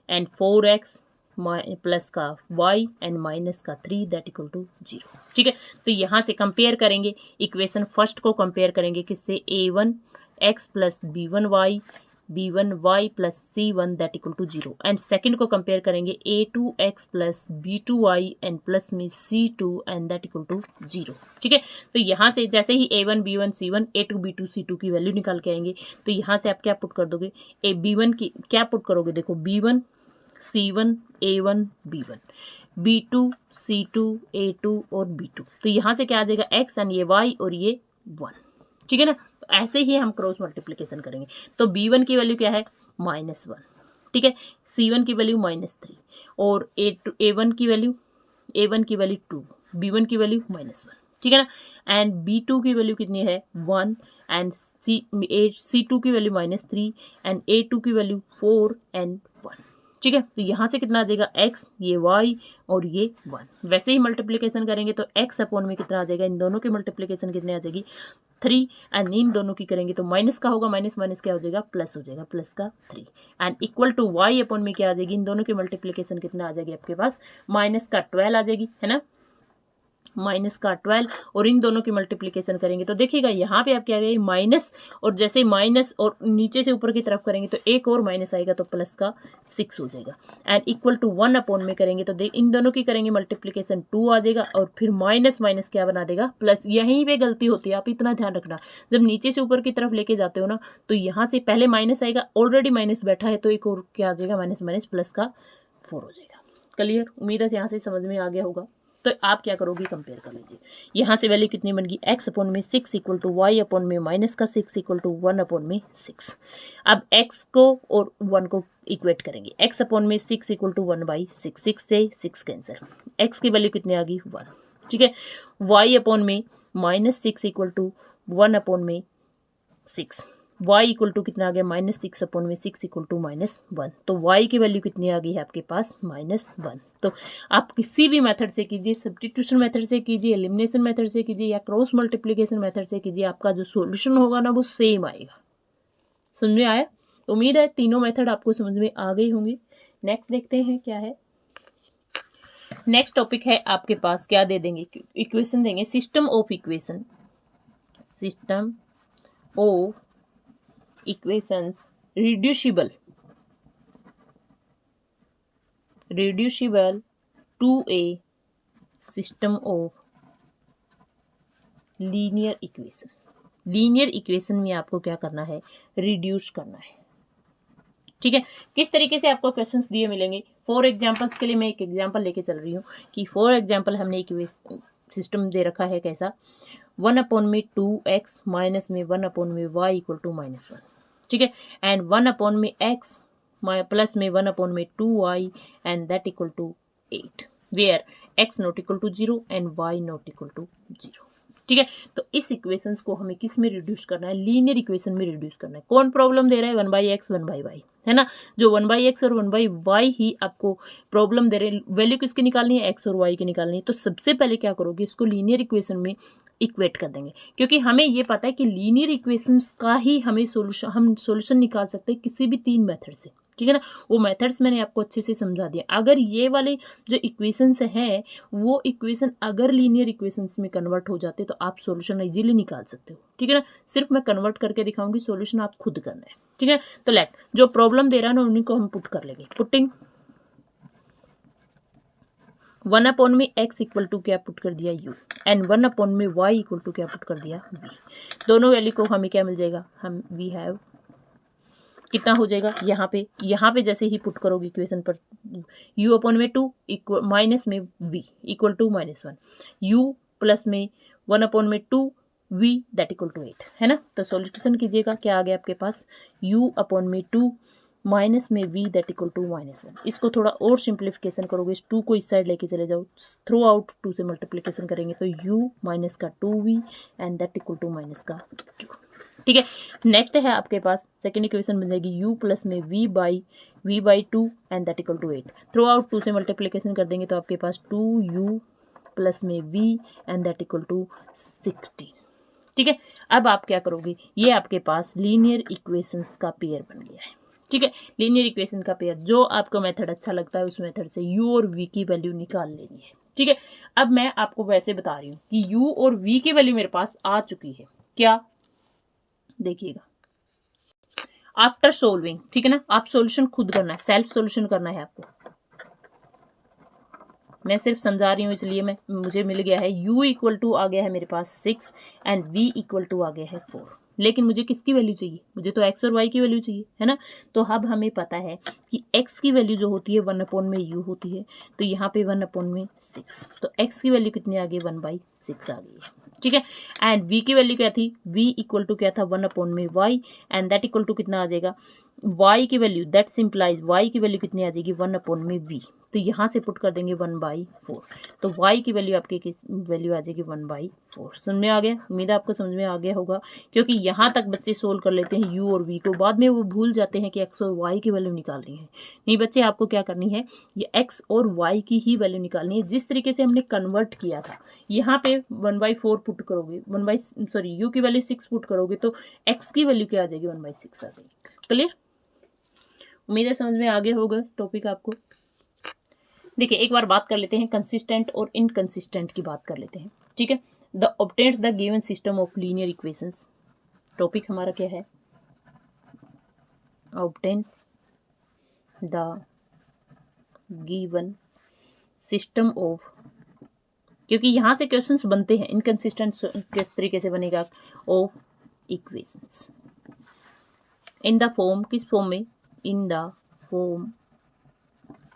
and 4x plus का y एंड माइनस का 3 दैट इक्वल टू 0। ठीक है, तो यहाँ से कंपेयर करेंगे इक्वेशन, फर्स्ट को कंपेयर करेंगे किससे, a1 x plus b1 y plus c1 that equal to 0 and second को कंपेयर करेंगे a2 x plus b2 y and plus में c2 and that equal to 0। ठीक है, तो यहाँ से जैसे ही a1 b1 c1 a2 b2 c2 की वैल्यू निकाल के आएंगे, तो यहाँ से आप क्या पुट कर दोगे, b1 की क्या पुट करोगे, देखो b1 c1 a1 b1 b2 c2 a2 और b2, तो यहाँ से क्या आ जाएगा x एंड ये y और ये 1। ठीक है ना, तो ऐसे ही हम क्रॉस मल्टीप्लिकेशन करेंगे, तो b1 की वैल्यू क्या है -1। ठीक है, c1 की वैल्यू -3 और A1 की वैल्यू 2, B1 की वैल्यू -1, ठीक है ना। एंड B2 की वैल्यू कितनी है 1 एंड C2 की वैल्यू -3 एंड A2 की वैल्यू 4 एंड 1, ठीक है। तो यहाँ से कितना आ जाएगा x, ये y और ये 1। वैसे ही मल्टीप्लिकेशन करेंगे तो x अपॉन में कितना आ जाएगा, इन दोनों की मल्टीप्लिकेशन कितने आ जाएगी 3 एंड इन दोनों की करेंगे तो माइनस का होगा, माइनस माइनस क्या हो जाएगा प्लस हो जाएगा, प्लस का 3 and equal to y upon में क्या आ जाएगी, इन दोनों की मल्टीप्लिकेशन कितना आ जाएगी आपके पास माइनस का 12 आ जाएगी, है ना, माइनस का 12 और इन दोनों की मल्टीप्लिकेशन करेंगे तो देखिएगा यहाँ पे आप क्या करेंगे माइनस, और जैसे माइनस और नीचे से ऊपर की तरफ करेंगे तो एक और माइनस आएगा तो प्लस का 6 हो जाएगा एंड इक्वल टू 1 अपॉन में करेंगे तो इन दोनों की करेंगे मल्टीप्लिकेशन 2 आ जाएगा और फिर माइनस माइनस क्या बना देगा प्लस। यहीं पे गलती होती है, आप इतना ध्यान रखना, जब नीचे से ऊपर की तरफ लेके जाते हो ना तो यहाँ से पहले माइनस आएगा, ऑलरेडी माइनस बैठा है तो एक और क्या आ जाएगा माइनस माइनस प्लस का 4 हो जाएगा। क्लियर, उम्मीद है यहाँ से समझ में आ गया होगा। तो आप क्या करोगे कंपेयर कर लीजिए, यहाँ से वैल्यू कितनी बन गई x अपॉन में 6 इक्वल टू y अपॉन में माइनस का 6 इक्वल टू 1 अपॉन में 6। अब x को और 1 को इक्वेट करेंगे, x अपॉन में 6 इक्वल टू 1/6, 6 से 6 कैंसर, x की वैल्यू कितनी आ गई 1, ठीक है। y अपॉन में -6 इक्वल टू 1 अपॉन में 6, y इक्वल टू कितना आ गया -6 अपॉन में 6 इक्वल टू -1, तो y की वैल्यू कितनी आ गई है आपके पास -1। तो आप किसी भी मेथड से कीजिए, सब्स्टिट्यूशन मेथड से कीजिए, एलिमिनेशन मेथड से कीजिए या क्रॉस मल्टीप्लिकेशन मेथड से कीजिए, आपका जो सॉल्यूशन होगा ना वो सेम आएगा। समझ में आया? उम्मीद है तीनों मेथड आपको समझ में आ गई होंगी। नेक्स्ट देखते हैं क्या है। नेक्स्ट टॉपिक है आपके पास, क्या दे देंगे, इक्वेशन देंगे, system of equation, system of equations reducible to a system of linear equation। Linear equation में आपको क्या करना है, रिड्यूस करना है, ठीक है। किस तरीके से आपको क्वेश्चंस दिए मिलेंगे, फॉर एग्जांपल्स के लिए मैं एक एग्जांपल लेके चल रही हूँ कि फॉर एग्जांपल हमने इक्वेशन सिस्टम दे रखा है कैसा, 1 अपॉन में 2x माइनस में 1 अपॉन में y इक्वल टू -1, ठीक है, एंड 1 अपॉन में x प्लस में 1 अपॉन में 2y and that equal to 8 where x not equal to 0 and y not equal to 0, ठीक है। तो इस इक्वेशंस को हमें किस में रिड्यूस करना है, लीनियर इक्वेशन में रिड्यूस करना है। कौन प्रॉब्लम दे रहा है, 1/x 1/y, है ना, जो 1/x और 1/y ही आपको प्रॉब्लम दे रहे हैं, वैल्यू किसकी निकालनी है, x और y की निकालनी है। तो सबसे पहले क्या करोगे, इसको लीनियर इक्वेशन में इक्वेट कर देंगे, क्योंकि हमें ये पता है कि लीनियर इक्वेशंस का ही हम सॉल्यूशन निकाल सकते हैं किसी भी 3 मेथड से, ठीक है ना। वो मेथड्स मैंने आपको अच्छे से समझा दिया। अगर ये वाले जो इक्वेशंस हैं वो इक्वेशन अगर लीनियर इक्वेशंस में कन्वर्ट हो जाते तो आप सॉल्यूशन इजीली निकाल सकते हो, ठीक है ना। सिर्फ मैं कन्वर्ट करके दिखाऊंगी, सॉल्यूशन आप खुद करना है, ठीक है। तो लेट जो प्रॉब्लम दे रहा है ना उन्हीं को हम पुट कर लेंगे। पुटिंग 1 अपॉन में x इक्वल टू क्या पुट कर दिया u एंड 1 अपॉन में y इक्वल टू क्या पुट कर दिया v। दोनों वैल्यू को हमें क्या मिल जाएगा, हम वी हैव कितना हो जाएगा, यहाँ पे जैसे ही पुट करोगे इक्वेशन पर u अपॉन में 2 इक्वल माइनस में v equal to -1, u plus में 1 अपॉन में 2 v दैट इक्वल टू 8, है ना। तो सॉल्यूशन कीजिएगा, क्या आ गया आपके पास, u अपॉन में 2 माइनस में v दैट इक्वल टू -1। इसको थोड़ा और सिंप्लीफिकेशन करोगे, इस 2 को इस साइड लेके चले जाओ, थ्रू आउट 2 से मल्टीप्लिकेशन करेंगे तो u माइनस का 2v and that equal to minus का 2, ठीक है। नेक्स्ट है आपके पास सेकंड इक्वेशन बन जाएगी u प्लस में v/2 and that equal to 8। Throughout 2 से मल्टीप्लिकेशन कर देंगे तो आपके पास 2u प्लस में v and that equal to 16, ठीक है। अब आप क्या करोगे, ये आपके पास लीनियर इक्वेशंस का पेयर बन गया है, ठीक है। लीनियर इक्वेशन का पेयर, जो आपको मेथड अच्छा लगता है उस मेथड से u और v की वैल्यू निकाल लेनी है, ठीक है। अब मैं आपको वैसे बता रही हूँ कि u और v की वैल्यू मेरे पास आ चुकी है, क्या देखिएगा आफ्टर सोल्विंग, ठीक है ना। आप सॉल्यूशन खुद करना है, सेल्फ सॉल्यूशन करना है आपको, मैं सिर्फ समझा रही हूँ इसलिए मुझे मिल गया है u इक्वल टू आ गया है मेरे पास 6 एंड v इक्वल टू आ गया है 4, लेकिन मुझे किसकी वैल्यू चाहिए, मुझे तो x और y की वैल्यू चाहिए, है ना। तो अब हमें पता है कि x की वैल्यू जो होती है 1 अपॉन में u होती है, तो यहाँ पे 1 अपॉन में 6, तो x की वैल्यू कितनी आ गई 1/6 आ गई है, ठीक है। एंड v की वैल्यू क्या थी, v इक्वल टू क्या था 1 अपॉन में y and that equal to कितना आ जाएगा y की वैल्यू दैट सिंप्लाइज y की वैल्यू कितनी आ जाएगी 1/v, तो यहाँ से पुट कर देंगे 1/4, तो y की वैल्यू आपकी वैल्यू आ जाएगी 1/4। समझ में आ गया? उम्मीद है आपको समझ में आ गया होगा, क्योंकि यहाँ तक बच्चे सोल्व कर लेते हैं u और v को, बाद में वो भूल जाते हैं कि x और y की वैल्यू निकालनी है। नहीं बच्चे, आपको क्या करनी है, ये x और y की ही वैल्यू निकालनी है। जिस तरीके से हमने कन्वर्ट किया था, यहाँ पे 1/4 पुट करोगे, u की वैल्यू 6 पुट करोगे तो x की वैल्यू क्या आ जाएगी 1/6 आ जाएगी। क्लियर? उम्मीद है समझ में आ गया होगा टॉपिक आपको। देखिए एक बार बात कर लेते हैं कंसिस्टेंट और इनकंसिस्टेंट की बात कर लेते हैं, ठीक है। The obtains the given system of linear equations, topic हमारा क्या है, obtains the given system of, क्योंकि यहां से क्वेश्चंस बनते हैं, इनकंसिस्टेंट किस तरीके से बनेगा, of equations in the form, किस फॉर्म में, इन द फॉर्म,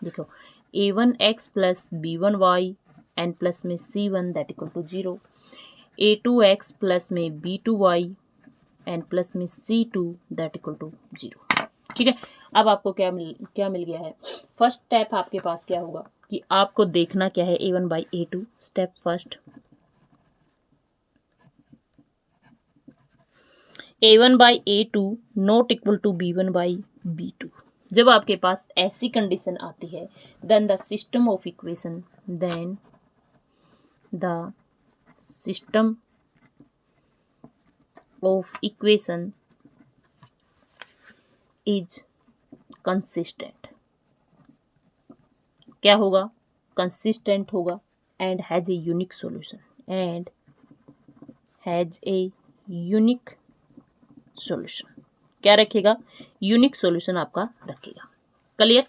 देखो a1x plus b1y and plus में c1 that equal to 0, a2x plus में b2y एंड प्लस में c2 दैट इक्वल टू 0, ठीक है। अब आपको क्या मिल गया है, फर्स्ट स्टेप आपके पास क्या होगा कि आपको देखना क्या है, a1 by a2, step first, a1 by a2 not equal to b1 by b2। जब आपके पास ऐसी कंडीशन आती है, then the system of equation, then the system of equation is consistent. क्या होगा, कंसिस्टेंट होगा, and has a unique solution, and has a unique solution. क्या रखेगा, यूनिक सॉल्यूशन आपका रखेगा। क्लियर?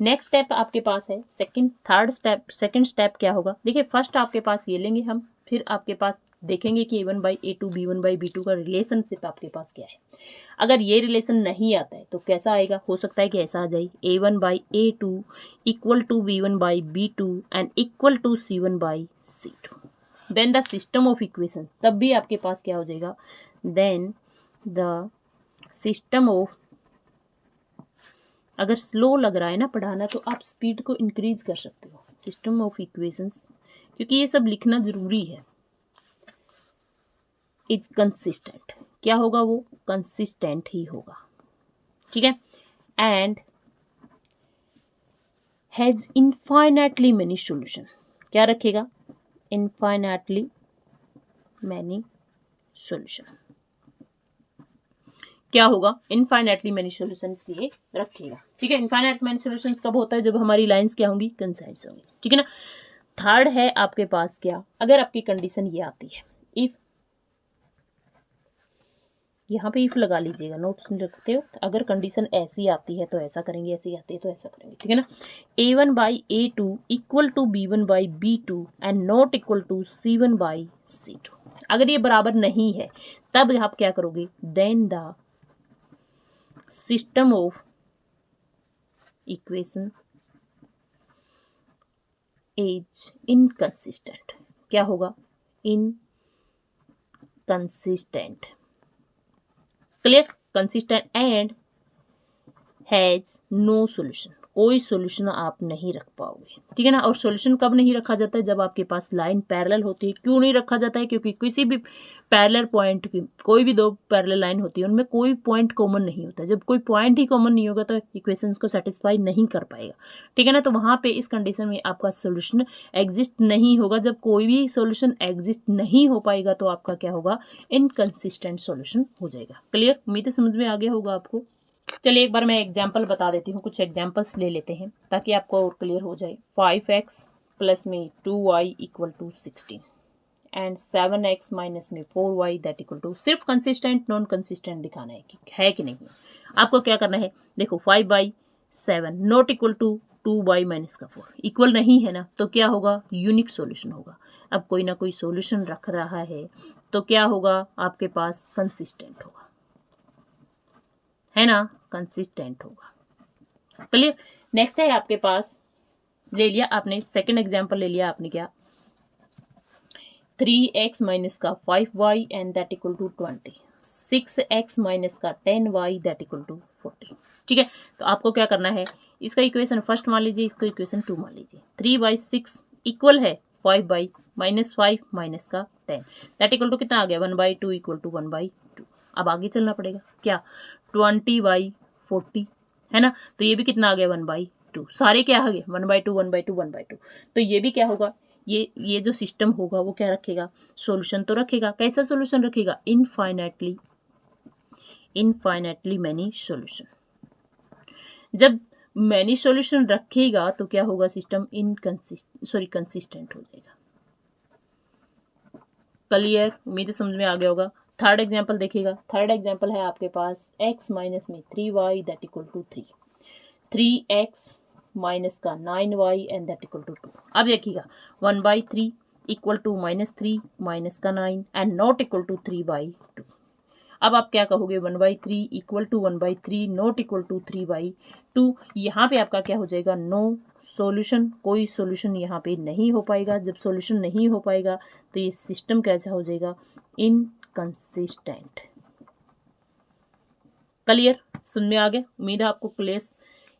नेक्स्ट स्टेप आपके पास है सेकंड स्टेप क्या होगा, देखिए फर्स्ट आपके पास ये लेंगे हम, फिर आपके पास देखेंगे कि a1 by a2 b1 by b2 का रिलेशनशिप आपके पास क्या है। अगर ये रिलेशन नहीं आता है तो कैसा आएगा, हो सकता है कि ऐसा आ जाए, a1 by a2 equal to b1 by b2 and equal to c1 by c2, then the system of equation, तब भी आपके पास क्या हो जाएगा, देन द सिस्टम ऑफ, अगर स्लो लग रहा है ना पढ़ाना तो आप स्पीड को इंक्रीज कर सकते हो, सिस्टम ऑफ इक्वेशंस, क्योंकि ये सब लिखना जरूरी है, इज कंसिस्टेंट। क्या होगा, वो कंसिस्टेंट ही होगा, ठीक है, and has infinitely many solution. क्या रखेगा, इनफाइनाइटली मैनी सॉल्यूशन। क्या होगा, इनफाइनाइटली मेनी सॉल्यूशंस ये रखेगा, ठीक है। इनफाइनाइट मेनी सॉल्यूशंस कब होता है, जब हमारी लाइंस क्या होंगी, कंसाइज होंगी, ठीक है ना। थर्ड है आपके पास क्या, अगर आपकी कंडीशन ये आती है, इफ, यहाँ पे इफ लगा लीजिएगा, नोट्स नहीं रखते हो, अगर कंडीशन ऐसी आती है तो ऐसा करेंगे, ऐसी आती है तो ऐसा करेंगे, ठीक है ना। a1 by a2 equal to b1 by b2 and not equal to c1 by c2। अगर ये बराबर नहीं है तब आप क्या करोगे, then the system of equation is inconsistent. क्या होगा, inconsistent. Clear? Consistent and has no solution, कोई सॉल्यूशन आप नहीं रख पाओगे, ठीक है ना। और सॉल्यूशन कब नहीं रखा जाता है, जब आपके पास लाइन पैरेलल होती है। क्यों नहीं रखा जाता है, क्योंकि किसी भी पैरेलल पॉइंट की, कोई भी दो पैरेलल लाइन होती है उनमें कोई पॉइंट कॉमन नहीं होता। जब कोई पॉइंट ही कॉमन नहीं होगा तो इक्वेशंस को सेटिस्फाई नहीं कर पाएगा, ठीक है ना। तो वहाँ पे इस कंडीशन में आपका सॉल्यूशन एग्जिस्ट नहीं होगा। जब कोई भी सॉल्यूशन एग्जिस्ट नहीं हो पाएगा तो आपका क्या होगा, इनकंसिस्टेंट सॉल्यूशन हो जाएगा। क्लियर? उम्मीद है समझ में आ गया होगा आपको। चलिए एक बार मैं एग्जाम्पल बता देती हूँ, कुछ एग्जाम्पल्स ले लेते हैं ताकि आपको और क्लियर हो जाए। 5x प्लस में 2y equal to 16 and 7x minus में 4y दैट इक्वल टू, सिर्फ कंसिस्टेंट नॉन कंसिस्टेंट दिखाना है कि है कि नहीं है। आपको क्या करना है, देखो 5/7 not equal to 2y minus का 4 इक्वल नहीं है ना, तो क्या होगा, यूनिक सॉल्यूशन होगा। अब कोई ना कोई सॉल्यूशन रख रहा है तो क्या होगा, आपके पास कंसिस्टेंट होगा, है ना, कंसिस्टेंट होगा। क्लियर? नेक्स्ट है आपके पास, ले लिया आपने सेकंड एग्जांपल ले लिया आपने, क्या 3x माइनस का 5y and that equal to 20। 6x minus का 10y दैट इक्वल टू 40। ठीक है, तो आपको क्या करना है, इसका इक्वेशन फर्स्ट मान लीजिए, इसका इक्वेशन 2 मान लीजिए। 3/6 इक्वल है 5 माइनस 5 माइनस का 10 दैट इक्वल टू कितना आ गया, 1/2 इक्वल टू 1/2। अब आगे चलना पड़ेगा, क्या 20/40 है ना, तो ये भी कितना आ गया 1/2। सारे क्या आ गए 1/2 1/2 1/2। तो ये भी क्या होगा, ये जो सिस्टम होगा वो क्या रखेगा, सॉल्यूशन तो रखेगा। कैसा सॉल्यूशन रखेगा, इनफाइनाइटली मैनी सॉल्यूशन। जब मैनी सॉल्यूशन रखेगा तो क्या होगा, सिस्टम कंसिस्टेंट हो जाएगा। क्लियर, उम्मीद है समझ में आ गया होगा। थर्ड एग्जाम्पल देखिएगा। थर्ड एग्जाम्पल है आपके पास x माइनस में 3y that equal to 3, 3x minus का 9y and that equal to 2। अब देखिएगा 1/3 इक्वल टू -3 माइनस का 9 एंड नॉट इक्वल टू 3/2। अब आप क्या कहोगे, 1/3 equal to 1/3 not equal to 3/2। यहाँ पे आपका क्या हो जाएगा, नो सॉल्यूशन, कोई सॉल्यूशन यहाँ पे नहीं हो पाएगा। जब सॉल्यूशन नहीं हो पाएगा तो ये सिस्टम कैसा हो जाएगा, इनकंसिस्टेंट। क्लियर, समझ में आ गया, उम्मीद है आपको क्लियर।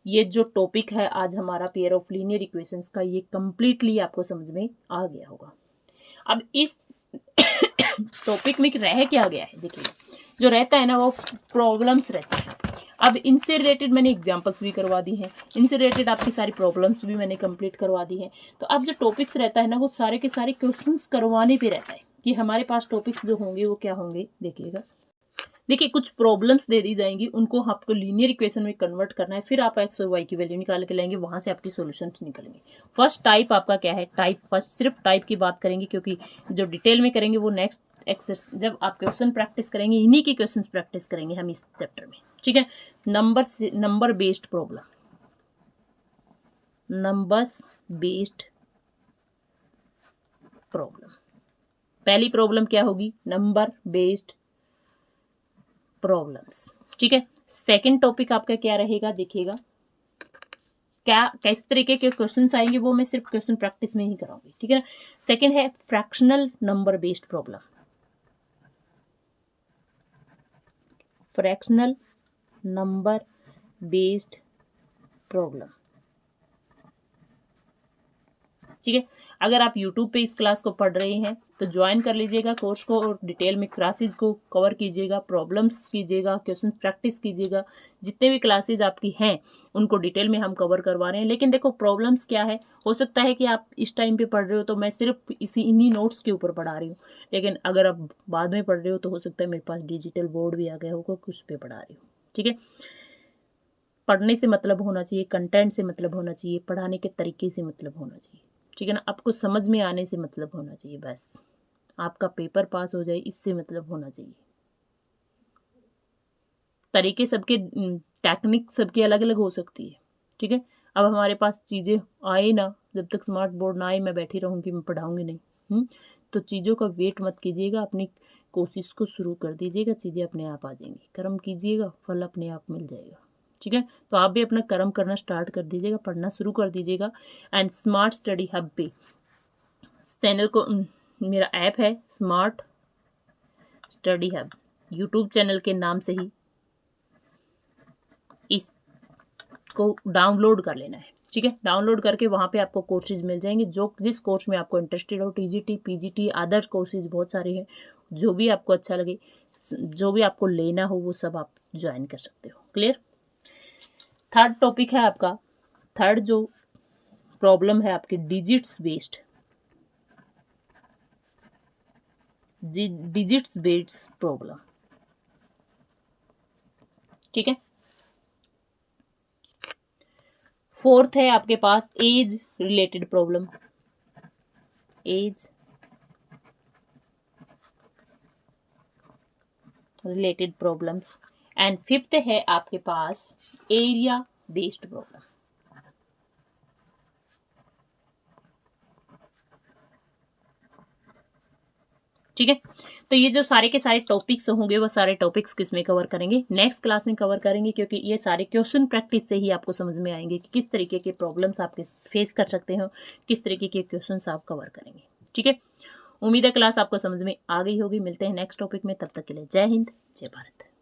ये जो टॉपिक है आज हमारा पेयर ऑफ लीनियर इक्वेशंस का, ये कंप्लीटली आपको समझ में आ गया होगा। अब इस टॉपिक में रह क्या गया है, देखिए जो रहता है ना वो प्रॉब्लम्स रहते हैं। अब इनसे रिलेटेड मैंने एग्जांपल्स भी करवा दी हैं, इनसे रिलेटेड आपकी सारी प्रॉब्लम्स भी मैंने कंप्लीट करवा दी हैं। तो अब जो टॉपिक्स रहता है ना वो सारे के सारे क्वेश्चंस करवाने पे रहता है कि हमारे पास टॉपिक्स जो होंगे वो क्या होंगे। देखिएगा, देखिए कुछ प्रॉब्लम्स दे दी जाएंगी, उनको आपको लीनियर इक्वेशन में कन्वर्ट करना है, फिर आप एक्स और वाई की वैल्यू निकाल के लाएंगे, वहां से आपकी सॉल्यूशंस निकलेंगे। फर्स्ट टाइप आपका क्या है, टाइप फर्स्ट सिर्फ टाइप की बात करेंगे, क्योंकि जो डिटेल में करेंगे वो नेक्स्ट एक्सरसाइज जब आप क्वेश्चन प्रैक्टिस करेंगे, इन्हीं की क्वेश्चन प्रैक्टिस करेंगे हम इस चैप्टर में। ठीक है, number based problem, numbers based problem. पहली प्रॉब्लम क्या होगी, नंबर बेस्ड प्रॉब्लम्स। ठीक है, सेकंड टॉपिक आपका क्या रहेगा, देखिएगा क्या किस तरीके के क्वेश्चंस आएंगे वो मैं सिर्फ क्वेश्चन प्रैक्टिस में ही कराऊंगी। ठीक है ना। सेकंड है fractional number based problem, fractional number based problem. ठीक है, अगर आप YouTube पे इस क्लास को पढ़ रहे हैं तो ज्वाइन कर लीजिएगा कोर्स को और डिटेल में क्लासेज को कवर कीजिएगा, प्रॉब्लम्स कीजिएगा, क्वेश्चन प्रैक्टिस कीजिएगा। जितने भी क्लासेज आपकी हैं उनको डिटेल में हम कवर करवा रहे हैं। लेकिन देखो प्रॉब्लम्स क्या है, हो सकता है कि आप इस टाइम पे पढ़ रहे हो तो मैं सिर्फ इन्हीं नोट्स के ऊपर पढ़ा रही हूँ, लेकिन अगर आप बाद में पढ़ रहे हो तो हो सकता है मेरे पास डिजिटल बोर्ड भी आ गया होगा, उस पर पढ़ा रही हूँ। ठीक है, पढ़ने से मतलब होना चाहिए, कंटेंट से मतलब होना चाहिए, पढ़ाने के तरीके से मतलब होना चाहिए। ठीक है ना, आपको समझ में आने से मतलब होना चाहिए, बस आपका पेपर पास हो जाए इससे मतलब होना चाहिए। तरीके सबके, टेक्निक सबकी अलग अलग हो सकती है। ठीक है, अब हमारे पास चीज़ें आए ना, जब तक स्मार्ट बोर्ड ना आए मैं बैठी रहूँगी, मैं पढ़ाऊँगी नहीं। तो चीज़ों का वेट मत कीजिएगा, अपनी कोशिश को शुरू कर दीजिएगा, चीज़ें अपने आप आ जाएंगी। कर्म कीजिएगा, फल अपने आप मिल जाएगा। ठीक है, तो आप भी अपना कर्म करना स्टार्ट कर दीजिएगा, पढ़ना शुरू कर दीजिएगा। एंड स्मार्ट स्टडी हब पे चैनल को, मेरा ऐप है smart study hub, YouTube channel के नाम से ही इसको डाउनलोड कर लेना है। ठीक है, डाउनलोड करके वहाँ पे आपको कोर्सेज मिल जाएंगे, जो जिस कोर्स में आपको इंटरेस्टेड हो, टीजीटी पीजीटी अदर कोर्सेज बहुत सारे हैं, जो भी आपको अच्छा लगे, जो भी आपको लेना हो वो सब आप ज्वाइन कर सकते हो। क्लियर। थर्ड टॉपिक है आपका, थर्ड जो प्रॉब्लम है आपकी digits based, digits based problem. ठीक है, फोर्थ है आपके पास age related problem, age related problems. And fifth है आपके पास एरिया बेस्ड प्रॉब्लम। ठीक है, तो ये जो सारे के सारे टॉपिक्स होंगे वो सारे टॉपिक्स किस में कवर करेंगे, नेक्स्ट क्लास में कवर करेंगे, क्योंकि ये सारे क्वेश्चन प्रैक्टिस से ही आपको समझ में आएंगे कि किस तरीके के प्रॉब्लम्स आप फेस कर सकते हो, किस तरीके के क्वेश्चंस आप कवर करेंगे। ठीक है, उम्मीद है क्लास आपको समझ में आ गई होगी। मिलते हैं नेक्स्ट टॉपिक में, तब तक के लिए जय हिंद, जय भारत।